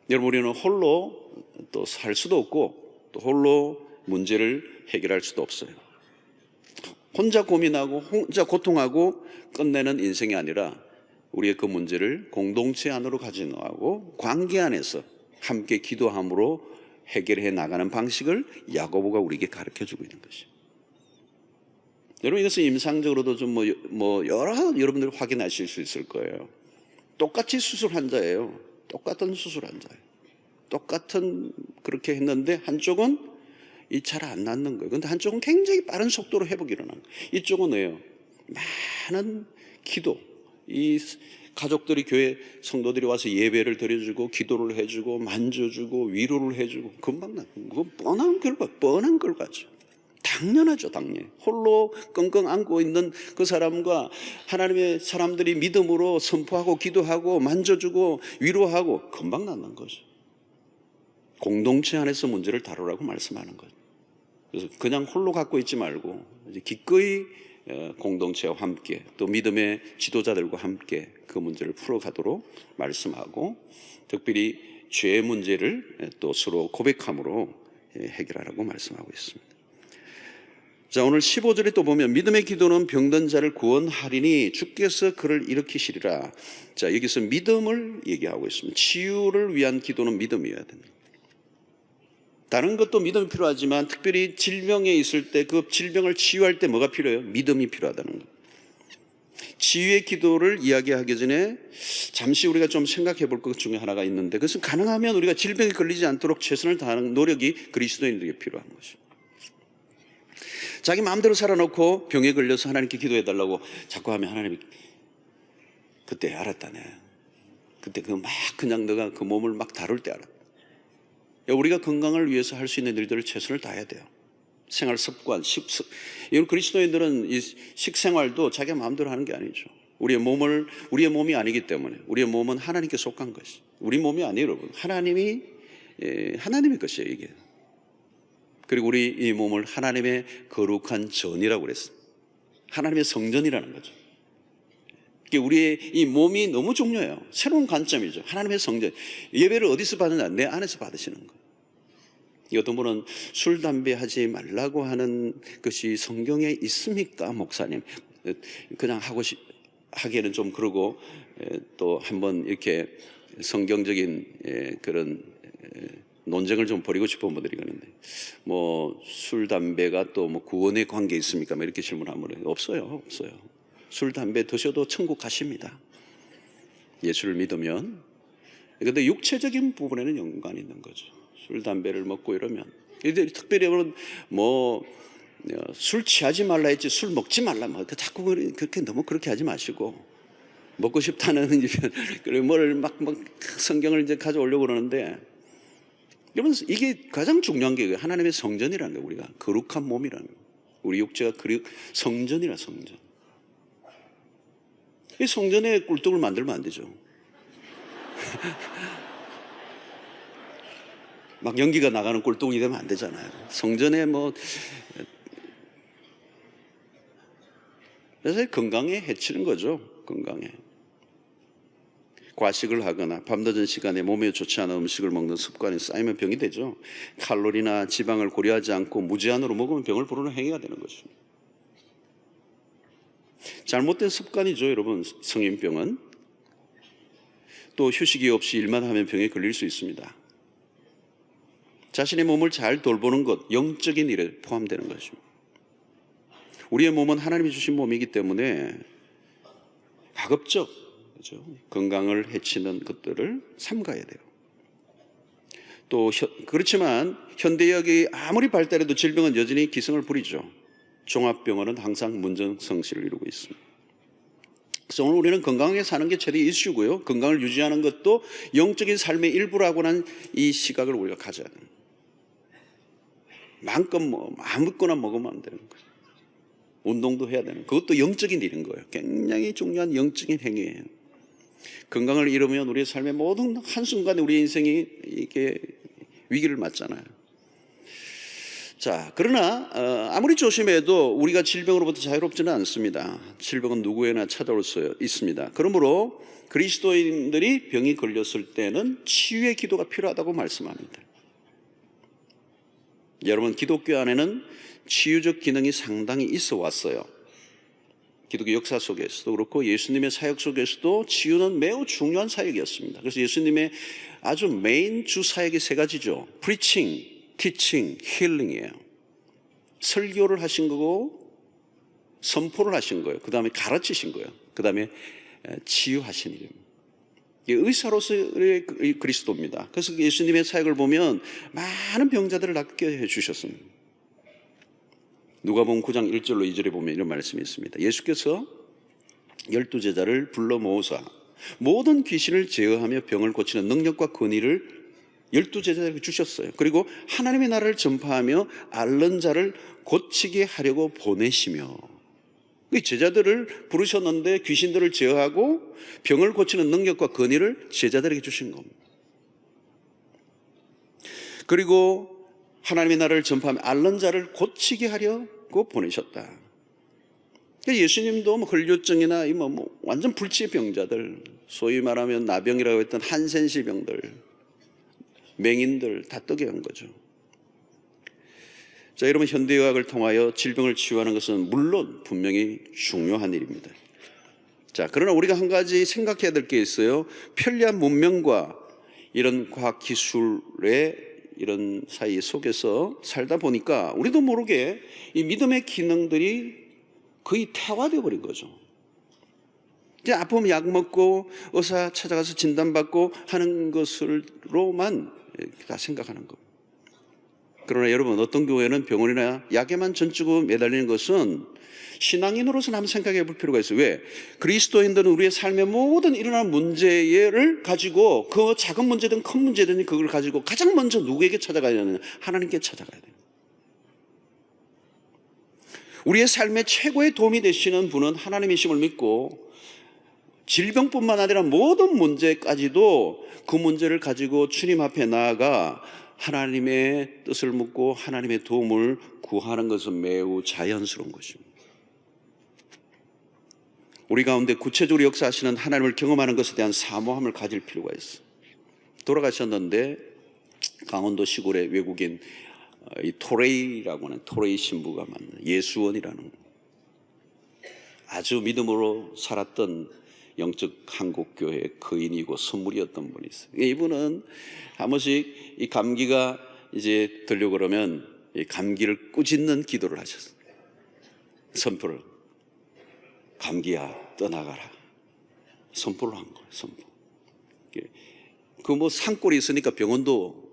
여러분, 우리는 홀로 또 살 수도 없고 또 홀로 문제를 해결할 수도 없어요. 혼자 고민하고 혼자 고통하고 끝내는 인생이 아니라 우리의 그 문제를 공동체 안으로 가져나가고 관계 안에서 함께 기도함으로 해결해 나가는 방식을 야고보가 우리에게 가르쳐주고 있는 것이죠. 여러분, 이것은 임상적으로도 좀 여러 여러분들 확인하실 수 있을 거예요. 똑같이 수술 환자예요. 똑같은 수술 환자예요. 똑같은 그렇게 했는데 한쪽은 잘 안 낫는 거예요. 그런데 한쪽은 굉장히 빠른 속도로 회복이 일어나는 거예요. 이쪽은 왜요? 많은 기도, 이 가족들이 교회 성도들이 와서 예배를 드려주고 기도를 해주고 만져주고 위로를 해주고 금방 나. 그건 뻔한 결과죠. 당연하죠, 당연히. 홀로 끙끙 안고 있는 그 사람과 하나님의 사람들이 믿음으로 선포하고 기도하고 만져주고 위로하고 금방 낫는 거죠. 공동체 안에서 문제를 다루라고 말씀하는 거죠. 그래서 그냥 홀로 갖고 있지 말고 기꺼이 공동체와 함께 또 믿음의 지도자들과 함께 그 문제를 풀어가도록 말씀하고, 특별히 죄의 문제를 또 서로 고백함으로 해결하라고 말씀하고 있습니다. 자, 오늘 15절에 또 보면 믿음의 기도는 병든 자를 구원하리니 주께서 그를 일으키시리라. 자, 여기서 믿음을 얘기하고 있습니다. 치유를 위한 기도는 믿음이어야 됩니다. 다른 것도 믿음이 필요하지만 특별히 질병에 있을 때 그 질병을 치유할 때 뭐가 필요해요? 믿음이 필요하다는 것. 치유의 기도를 이야기하기 전에 잠시 우리가 좀 생각해 볼 것 중에 하나가 있는데, 그것은 가능하면 우리가 질병에 걸리지 않도록 최선을 다하는 노력이 그리스도인들에게 필요한 것입니다. 자기 마음대로 살아놓고 병에 걸려서 하나님께 기도해 달라고 자꾸 하면 하나님이 그때 알았다네. 그때 그 막 그냥 너가 그 몸을 막 다룰 때 알았다. 우리가 건강을 위해서 할 수 있는 일들을 최선을 다해야 돼요. 생활 습관, 이런 그리스도인들은 이 식생활도 자기 마음대로 하는 게 아니죠. 우리의 몸이 아니기 때문에, 우리의 몸은 하나님께 속한 것이. 우리 몸이 아니에요, 여러분. 하나님의 것이에요, 이게. 그리고 우리 이 몸을 하나님의 거룩한 전이라고 그랬어요. 하나님의 성전이라는 거죠. 우리의 이 몸이 너무 중요해요. 새로운 관점이죠. 하나님의 성전. 예배를 어디서 받느냐? 내 안에서 받으시는 거예요. 어떤 분은 술, 담배 하지 말라고 하는 것이 성경에 있습니까, 목사님? 그냥 하기에는 좀 그러고, 또 한번 이렇게 성경적인 그런 논쟁을 좀 벌이고 싶은 분들이 있는데, 뭐 술, 담배가 또 뭐 구원의 관계 있습니까? 뭐 이렇게 질문하면 없어요. 술, 담배 드셔도 천국 가십니다. 예수를 믿으면. 그런데 육체적인 부분에는 연관이 있는 거죠. 술, 담배를 먹고 이러면. 특별히 뭐 술 취하지 말라 했지 술 먹지 말라. 뭐 자꾸 그렇게 너무 그렇게 하지 마시고, 먹고 싶다는 뭘 막 성경을 이제 가져오려고 그러는데, 여러분 이게 가장 중요한 게 하나님의 성전이라는 거예요. 우리가 거룩한 몸이라는 거예요. 우리 육체가 성전이라 성전. 이 성전에 꿀떡을 만들면 안 되죠. 막 연기가 나가는 꿀떡이 되면 안 되잖아요. 성전에 그래서 건강에 해치는 거죠. 건강에. 과식을 하거나 밤늦은 시간에 몸에 좋지 않은 음식을 먹는 습관이 쌓이면 병이 되죠. 칼로리나 지방을 고려하지 않고 무제한으로 먹으면 병을 부르는 행위가 되는 것입니다. 잘못된 습관이죠, 여러분. 성인병은. 또 휴식이 없이 일만 하면 병에 걸릴 수 있습니다. 자신의 몸을 잘 돌보는 것, 영적인 일에 포함되는 것입니다. 우리의 몸은 하나님이 주신 몸이기 때문에 가급적, 그렇죠? 건강을 해치는 것들을 삼가야 돼요. 또 그렇지만 현대의학이 아무리 발달해도 질병은 여전히 기승을 부리죠. 종합병원은 항상 문정성시를 이루고 있습니다. 그래서 오늘 우리는 건강하게 사는 게 최대 이슈고요. 건강을 유지하는 것도 영적인 삶의 일부라고 하는 이 시각을 우리가 가져야 됩니다. 마음껏 아무거나 먹으면 안 되는 거예요. 운동도 해야 되는 거예요. 그것도 영적인 일인 거예요. 굉장히 중요한 영적인 행위예요. 건강을 잃으면 우리의 삶의 모든 한순간에 우리 인생이 이게 위기를 맞잖아요. 자, 그러나 아무리 조심해도 우리가 질병으로부터 자유롭지는 않습니다. 질병은 누구에나 찾아올 수 있습니다. 그러므로 그리스도인들이 병이 걸렸을 때는 치유의 기도가 필요하다고 말씀합니다. 여러분, 기독교 안에는 치유적 기능이 상당히 있어 왔어요. 기독교 역사 속에서도 그렇고 예수님의 사역 속에서도 치유는 매우 중요한 사역이었습니다. 그래서 예수님의 아주 메인 주 사역이 세 가지죠. Preaching, Teaching, Healing이에요. 설교를 하신 거고, 선포를 하신 거예요. 그 다음에 가르치신 거예요. 그 다음에 치유하신 일입니다. 의사로서의 그리스도입니다. 그래서 예수님의 사역을 보면 많은 병자들을 낫게 해주셨습니다. 누가복음 9장 1절로 2절에 보면 이런 말씀이 있습니다. 예수께서 12제자를 불러 모으사 모든 귀신을 제어하며 병을 고치는 능력과 권위를 12제자에게 주셨어요. 그리고 하나님의 나라를 전파하며 앓는 자를 고치게 하려고 보내시며, 제자들을 부르셨는데 귀신들을 제어하고 병을 고치는 능력과 권위를 제자들에게 주신 겁니다. 그리고 하나님의 나라를 전파하며 앓는 자를 고치게 하려고 보내셨다. 예수님도 혈류증이나 완전 불치의 병자들, 소위 말하면 나병이라고 했던 한센시 병들, 맹인들 다 뜨게 한 거죠. 자, 여러분, 현대의학을 통하여 질병을 치유하는 것은 물론 분명히 중요한 일입니다. 자, 그러나 우리가 한 가지 생각해야 될 게 있어요. 편리한 문명과 이런 과학기술의 이런 사이 속에서 살다 보니까 우리도 모르게 이 믿음의 기능들이 거의 태화되어 버린 거죠. 이제 아프면 약 먹고 의사 찾아가서 진단받고 하는 것으로만 다 생각하는 겁니다. 그러나 여러분, 어떤 경우에는 병원이나 약에만 전주고 매달리는 것은 신앙인으로서는 한번 생각해 볼 필요가 있어요. 왜? 그리스도인들은 우리의 삶의 모든 일어나는 문제를 가지고, 그 작은 문제든 큰 문제든 그걸 가지고 가장 먼저 누구에게 찾아가야 되느냐? 하나님께 찾아가야 돼요. 우리의 삶에 최고의 도움이 되시는 분은 하나님이심을 믿고, 질병뿐만 아니라 모든 문제까지도 그 문제를 가지고 주님 앞에 나아가 하나님의 뜻을 묻고 하나님의 도움을 구하는 것은 매우 자연스러운 것입니다. 우리 가운데 구체적으로 역사하시는 하나님을 경험하는 것에 대한 사모함을 가질 필요가 있어요. 돌아가셨는데 강원도 시골의 외국인 이 토레이라고 하는 토레이 신부가 만난 예수원이라는 아주 믿음으로 살았던 영적 한국교회의 거인이고 선물이었던 분이 있어요. 이분은 한 번씩 이 감기가 이제 들려고 그러면 이 감기를 꾸짖는 기도를 하셨어요. 선포를. 감기야 떠나가라. 선포를 한 거예요. 선포. 그 뭐 산골이 있으니까 병원도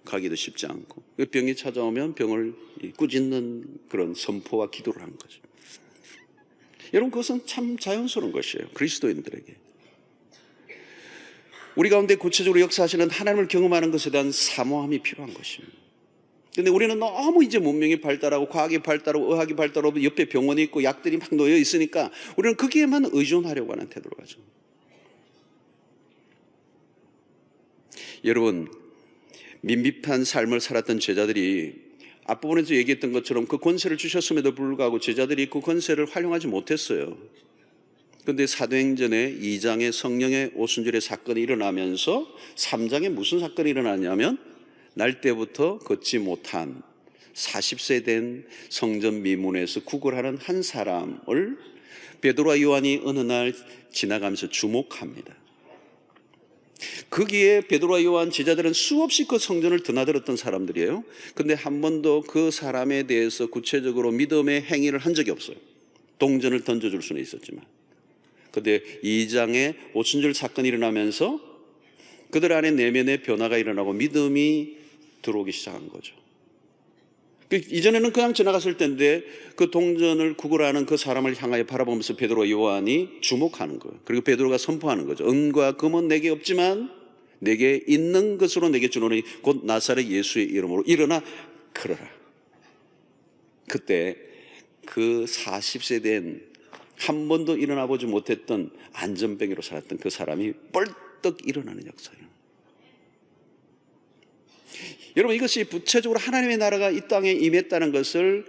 가기도 쉽지 않고, 병이 찾아오면 병을 꾸짖는 그런 선포와 기도를 한 거죠. 여러분, 그것은 참 자연스러운 것이에요. 그리스도인들에게. 우리 가운데 구체적으로 역사하시는 하나님을 경험하는 것에 대한 사모함이 필요한 것입니다. 그런데 우리는 너무 이제 문명이 발달하고 과학이 발달하고 의학이 발달하고 옆에 병원이 있고 약들이 막 놓여 있으니까 우리는 거기에만 의존하려고 하는 태도로 가죠. 여러분, 민비한 삶을 살았던 제자들이 앞부분에서 얘기했던 것처럼 그 권세를 주셨음에도 불구하고 제자들이 그 권세를 활용하지 못했어요. 그런데 사도행전의 2장에 성령의 오순절의 사건이 일어나면서 3장에 무슨 사건이 일어나냐면 날 때부터 걷지 못한 40세 된 성전 미문에서 구걸하는 한 사람을 베드로와 요한이 어느 날 지나가면서 주목합니다. 거기에 베드로와 요한 제자들은 수없이 그 성전을 드나들었던 사람들이에요. 그런데 한 번도 그 사람에 대해서 구체적으로 믿음의 행위를 한 적이 없어요. 동전을 던져줄 수는 있었지만. 그런데 2장에 오순절 사건이 일어나면서 그들 안에 내면의 변화가 일어나고 믿음이 들어오기 시작한 거죠. 이전에는 그냥 지나갔을 텐데 그 동전을 구걸하는 그 사람을 향하여 바라보면서 베드로와 요한이 주목하는 거예요. 그리고 베드로가 선포하는 거죠. 은과 금은 내게 없지만 내게 있는 것으로 내게 주노니 곧 나사렛 예수의 이름으로 일어나 걸어라. 그때 그 40세 된 한 번도 일어나 보지 못했던 안전뱅이로 살았던 그 사람이 벌떡 일어나는 역사예요. 여러분, 이것이 구체적으로 하나님의 나라가 이 땅에 임했다는 것을,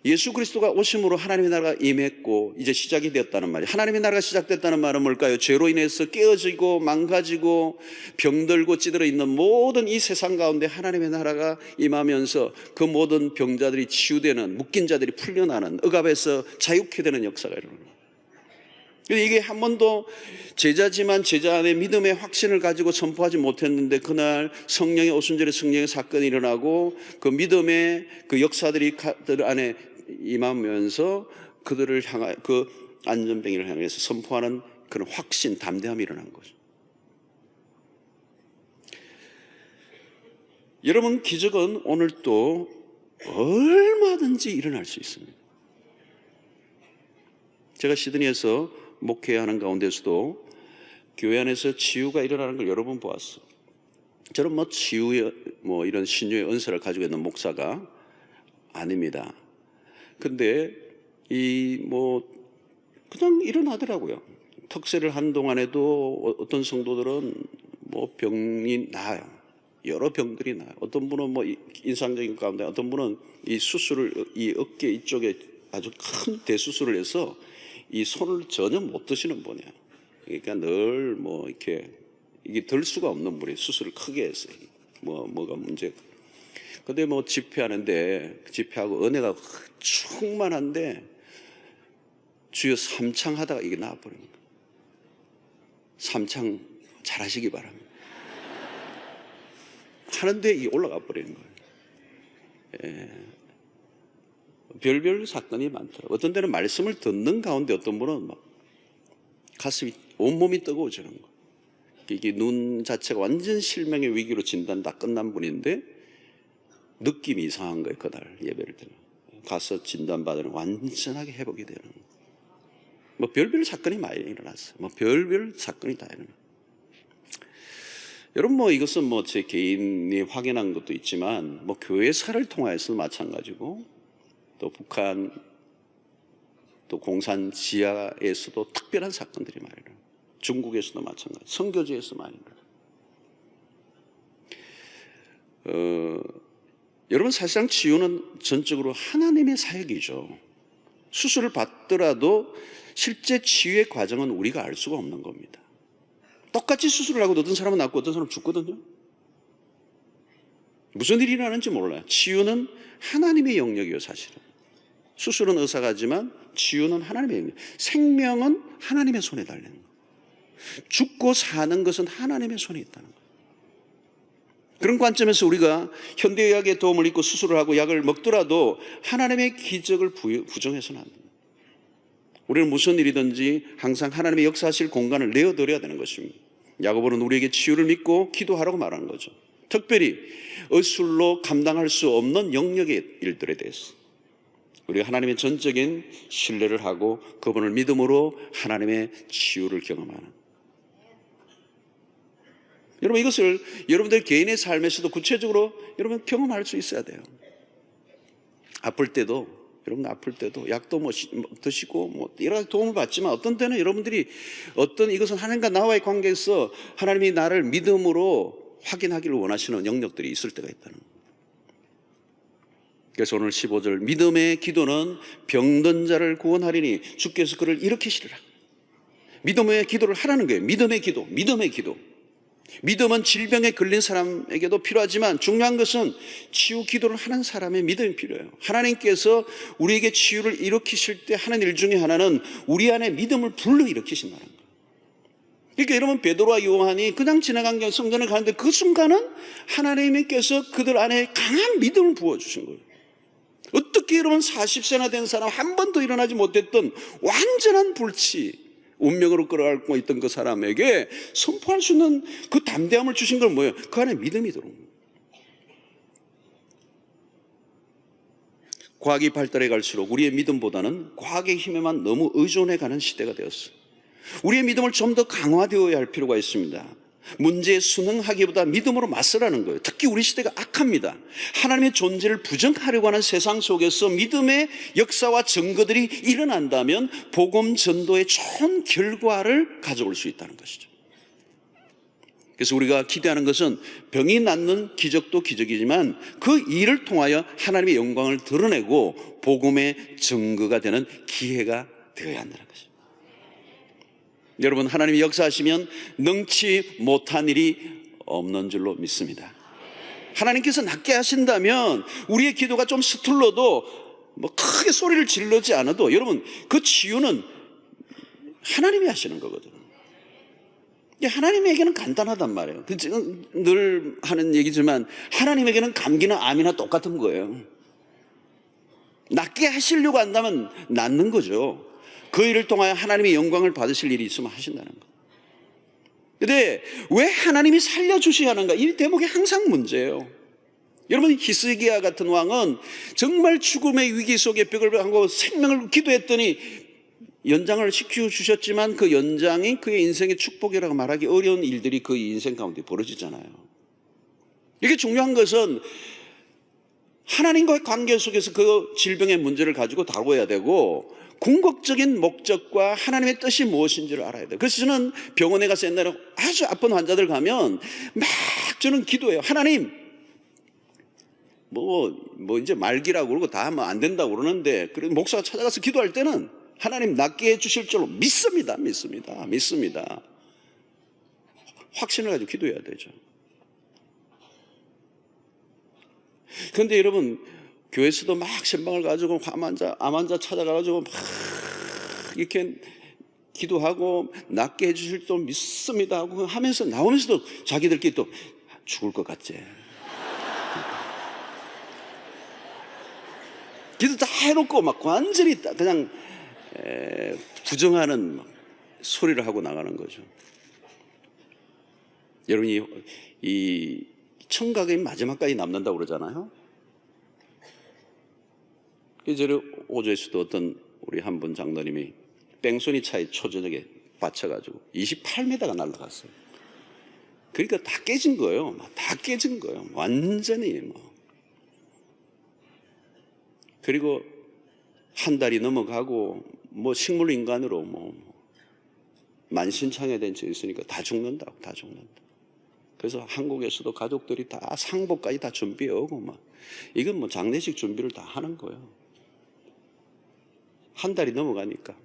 예수 그리스도가 오심으로 하나님의 나라가 임했고 이제 시작이 되었다는 말이에요. 하나님의 나라가 시작됐다는 말은 뭘까요? 죄로 인해서 깨어지고 망가지고 병들고 찌들어 있는 모든 이 세상 가운데 하나님의 나라가 임하면서 그 모든 병자들이 치유되는, 묶인 자들이 풀려나는, 억압에서 자유케 되는 역사가 일어나는 거예요. 이게 한 번도 제자지만 제자 안에 믿음의 확신을 가지고 선포하지 못했는데 그날 성령의 오순절에 성령의 사건이 일어나고 그 믿음의 그 역사들이 그들 안에 임하면서 그들을 향하여, 그 안전뱅이를 향해서 선포하는 그런 확신, 담대함이 일어난 거죠. 여러분, 기적은 오늘 또 얼마든지 일어날 수 있습니다. 제가 시드니에서 목회하는 가운데서도 교회 안에서 치유가 일어나는 걸 여러 번 보았어요. 저는 뭐 치유의 이런 신유의 은사를 가지고 있는 목사가 아닙니다. 근데 그냥 일어나더라고요. 특세를 한 동안에도 어떤 성도들은 병이 나아요. 여러 병들이 나요. 어떤 분은 인상적인 가운데 어떤 분은 이 수술을, 이 어깨 이쪽에 아주 큰 대수술을 해서 이 손을 전혀 못 드시는 분이에요. 그러니까 늘 이렇게 이게 들 수가 없는 분이 수술을 크게 했어요. 뭐가 문제가. 근데 뭐 집회하는데 집회하고 은혜가 충만한데 주여 삼창 하다가 이게 나와버린 거예요. 삼창 잘하시기 바랍니다. 하는데 이게 올라가 버리는 거예요. 예. 별별 사건이 많더라고요. 어떤 때는 말씀을 듣는 가운데 어떤 분은 막 가슴이 온몸이 뜨거워지는 거예요. 이게 눈 자체가 완전 실명의 위기로 진단 다 끝난 분인데 느낌이 이상한 거예요. 그날 예배를 드리면 가서 진단받으면 완전하게 회복이 되는 거예요. 뭐 별별 사건이 많이 일어났어요. 뭐 별별 사건이 다 일어나요. 여러분 뭐 이것은 뭐 제 개인이 확인한 것도 있지만 뭐 교회사를 통하여서도 마찬가지고 또 북한 또 공산 지하에서도 특별한 사건들이 많이 일어나요. 중국에서도 마찬가지, 선교지에서 많이 일어나요. 여러분 사실상 치유는 전적으로 하나님의 사역이죠. 수술을 받더라도 실제 치유의 과정은 우리가 알 수가 없는 겁니다. 똑같이 수술을 하고 어떤 사람은 낫고 어떤 사람은 죽거든요. 무슨 일이 일어나는지 몰라요. 치유는 하나님의 영역이에요. 사실은 수술은 의사가 하지만 치유는 하나님의 영역. 생명은 하나님의 손에 달리는 거예요. 죽고 사는 것은 하나님의 손에 있다는 거예요. 그런 관점에서 우리가 현대의학의 도움을 입고 수술을 하고 약을 먹더라도 하나님의 기적을 부정해서는 안 됩니다. 우리는 무슨 일이든지 항상 하나님의 역사하실 공간을 내어드려야 되는 것입니다. 야고보는 우리에게 치유를 믿고 기도하라고 말하는 거죠. 특별히 의술로 감당할 수 없는 영역의 일들에 대해서 우리가 하나님의 전적인 신뢰를 하고 그분을 믿음으로 하나님의 치유를 경험하는. 여러분 이것을 여러분들 개인의 삶에서도 구체적으로 여러분 경험할 수 있어야 돼요. 아플 때도 여러분 아플 때도 약도 뭐 드시고 뭐 여러 가지 도움을 받지만 어떤 때는 여러분들이 어떤 이것은 하나님과 나와의 관계에서 하나님이 나를 믿음으로 확인하기를 원하시는 영역들이 있을 때가 있다는 거예요. 그래서 오늘 15절 믿음의 기도는 병든 자를 구원하리니 주께서 그를 일으키시리라. 믿음의 기도를 하라는 거예요. 믿음의 기도, 믿음의 기도. 믿음은 질병에 걸린 사람에게도 필요하지만 중요한 것은 치유 기도를 하는 사람의 믿음이 필요해요. 하나님께서 우리에게 치유를 일으키실 때 하는 일 중에 하나는 우리 안에 믿음을 불러일으키신다는 거예요. 그러니까 여러분 베드로와 요한이 그냥 지나간 게 성전에 가는데 그 순간은 하나님께서 그들 안에 강한 믿음을 부어주신 거예요. 어떻게 여러분 40세나 된 사람 한 번도 일어나지 못했던 완전한 불치 운명으로 끌어가고 있던 그 사람에게 선포할 수 있는 그 담대함을 주신 건 뭐예요? 그 안에 믿음이 들어온 거예요. 과학이 발달해 갈수록 우리의 믿음보다는 과학의 힘에만 너무 의존해 가는 시대가 되었어요. 우리의 믿음을 좀 더 강화되어야 할 필요가 있습니다. 문제에 순응하기보다 믿음으로 맞서라는 거예요. 특히 우리 시대가 악합니다. 하나님의 존재를 부정하려고 하는 세상 속에서 믿음의 역사와 증거들이 일어난다면 복음 전도의 좋은 결과를 가져올 수 있다는 것이죠. 그래서 우리가 기대하는 것은 병이 낫는 기적도 기적이지만 그 일을 통하여 하나님의 영광을 드러내고 복음의 증거가 되는 기회가 되어야 한다는 것이죠. 여러분 하나님이 역사하시면 능치 못한 일이 없는 줄로 믿습니다. 하나님께서 낫게 하신다면 우리의 기도가 좀 서툴러도 뭐 크게 소리를 지르지 않아도 여러분 그 치유는 하나님이 하시는 거거든요. 하나님에게는 간단하단 말이에요. 늘 하는 얘기지만 하나님에게는 감기나 암이나 똑같은 거예요. 낫게 하시려고 한다면 낫는 거죠. 그 일을 통하여 하나님의 영광을 받으실 일이 있으면 하신다는 거. 그런데 왜 하나님이 살려주셔야 하는가? 이 대목이 항상 문제예요. 여러분 히스기야 같은 왕은 정말 죽음의 위기 속에 벽을 하고 생명을 기도했더니 연장을 시켜주셨지만 그 연장이 그의 인생의 축복이라고 말하기 어려운 일들이 그 인생 가운데 벌어지잖아요. 이게 중요한 것은 하나님과의 관계 속에서 그 질병의 문제를 가지고 다뤄야 되고 궁극적인 목적과 하나님의 뜻이 무엇인지를 알아야 돼요. 그래서 저는 병원에 가서 옛날에 아주 아픈 환자들 가면 막 저는 기도해요. 하나님 뭐 이제 말기라고 그러고 다 하면 안 된다고 그러는데 그래도 목사가 찾아가서 기도할 때는 하나님 낫게 해주실 줄로 믿습니다. 확신을 가지고 기도해야 되죠. 그런데 여러분, 교회에서도 막 신방을 가지고 암 환자 찾아가가지고 막 이렇게 기도하고 낫게 해주실 줄 믿습니다 하고 하면서 나오면서도 자기들끼리 또 죽을 것 같지. 기도 다 해놓고 막 완전히 그냥 부정하는 소리를 하고 나가는 거죠. 여러분이 이 청각이 마지막까지 남는다고 그러잖아요. 이제 오조에서도 어떤 우리 한 분 장로님이 뺑소니 차에 초저녁에 받쳐가지고 28m가 날아갔어요. 그러니까 다 깨진 거예요. 다 깨진 거예요. 완전히 뭐. 그리고 한 달이 넘어가고 뭐 식물인간으로 뭐 만신창이된 적 있으니까 다 죽는다. 그래서 한국에서도 가족들이 다 상복까지 다 준비해 오고 막 이건 뭐 장례식 준비를 다 하는 거예요. 한 달이 넘어가니까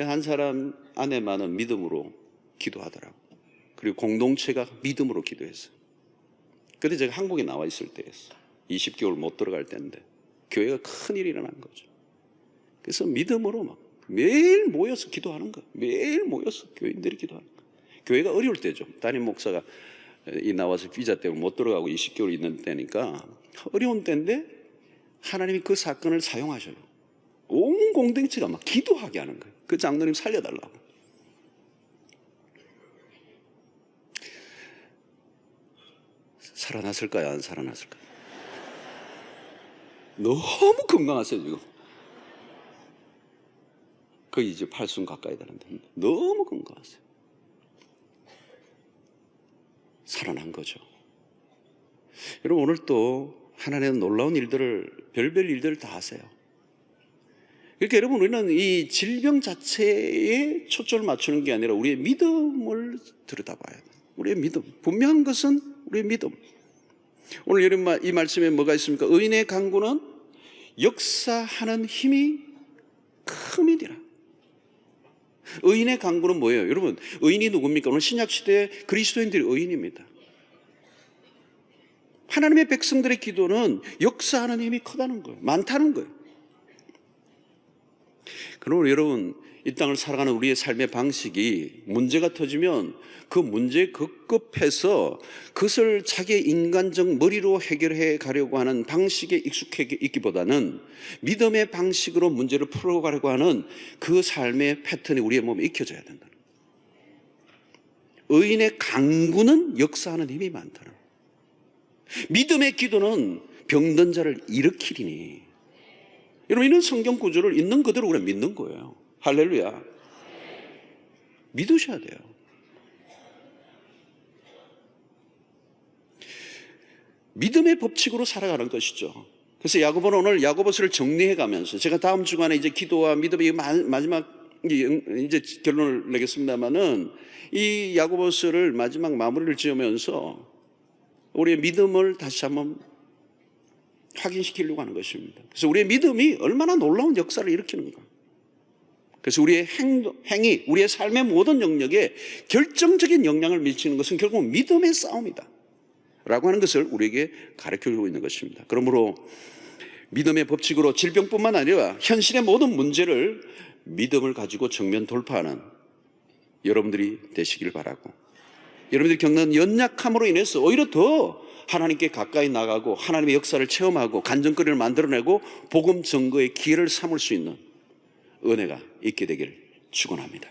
한 사람 아내만은 믿음으로 기도하더라고. 그리고 공동체가 믿음으로 기도했어요. 그때 제가 한국에 나와 있을 때였어. 20개월 못 들어갈 때인데 교회가 큰일이 일어난 거죠. 그래서 믿음으로 막 매일 모여서 기도하는 거예요. 매일 모여서 교인들이 기도하는 거예요. 교회가 어려울 때죠. 담임 목사가 나와서 비자 때문에 못 들어가고 20개월 있는 때니까 어려운 때인데 하나님이 그 사건을 사용하셔요. 온 공동체가 막 기도하게 하는 거예요. 그 장로님 살려달라고. 살아났을까요? 안 살아났을까요? 너무 건강하세요 지금. 거의 이제 80 가까이 되는데 너무 건강하세요. 살아난 거죠. 여러분, 오늘 또 하나님은 놀라운 일들을, 별별 일들을 다 하세요. 그러니까 여러분, 우리는 이 질병 자체에 초점을 맞추는 게 아니라 우리의 믿음을 들여다봐야 돼요. 우리의 믿음. 분명한 것은 우리의 믿음. 오늘 여러분, 이 말씀에 뭐가 있습니까? 의인의 간구는 역사하는 힘이 큼이니라. 의인의 간구는 뭐예요? 여러분, 의인이 누굽니까? 오늘 신약시대 그리스도인들이 의인입니다. 하나님의 백성들의 기도는 역사하는 힘이 크다는 거예요. 많다는 거예요. 그러므로 여러분, 이 땅을 살아가는 우리의 삶의 방식이 문제가 터지면 그 문제에 급급해서 그것을 자기의 인간적 머리로 해결해 가려고 하는 방식에 익숙해 있기보다는 믿음의 방식으로 문제를 풀어가려고 하는 그 삶의 패턴이 우리의 몸에 익혀져야 된다는 거예요. 의인의 간구는 역사하는 힘이 많다는 거예요. 믿음의 기도는 병든 자를 일으키리니. 여러분, 이런 성경 구조를 있는 그대로 우리가 믿는 거예요. 할렐루야. 믿으셔야 돼요. 믿음의 법칙으로 살아가는 것이죠. 그래서 야고보는 오늘 야고보서를 정리해 가면서, 제가 다음 주간에 이제 기도와 믿음의 마지막 이제 결론을 내겠습니다만은, 이 야고보서를 마지막 마무리를 지으면서 우리의 믿음을 다시 한번 확인시키려고 하는 것입니다. 그래서 우리의 믿음이 얼마나 놀라운 역사를 일으키는가. 그래서 우리의 행위, 우리의 삶의 모든 영역에 결정적인 영향을 미치는 것은 결국 믿음의 싸움이다 라고 하는 것을 우리에게 가르쳐주고 있는 것입니다. 그러므로 믿음의 법칙으로 질병뿐만 아니라 현실의 모든 문제를 믿음을 가지고 정면 돌파하는 여러분들이 되시길 바라고, 여러분들이 겪는 연약함으로 인해서 오히려 더 하나님께 가까이 나가고 하나님의 역사를 체험하고 간증거리를 만들어내고 복음 증거의 기회를 삼을 수 있는 은혜가 있게 되길 축원합니다.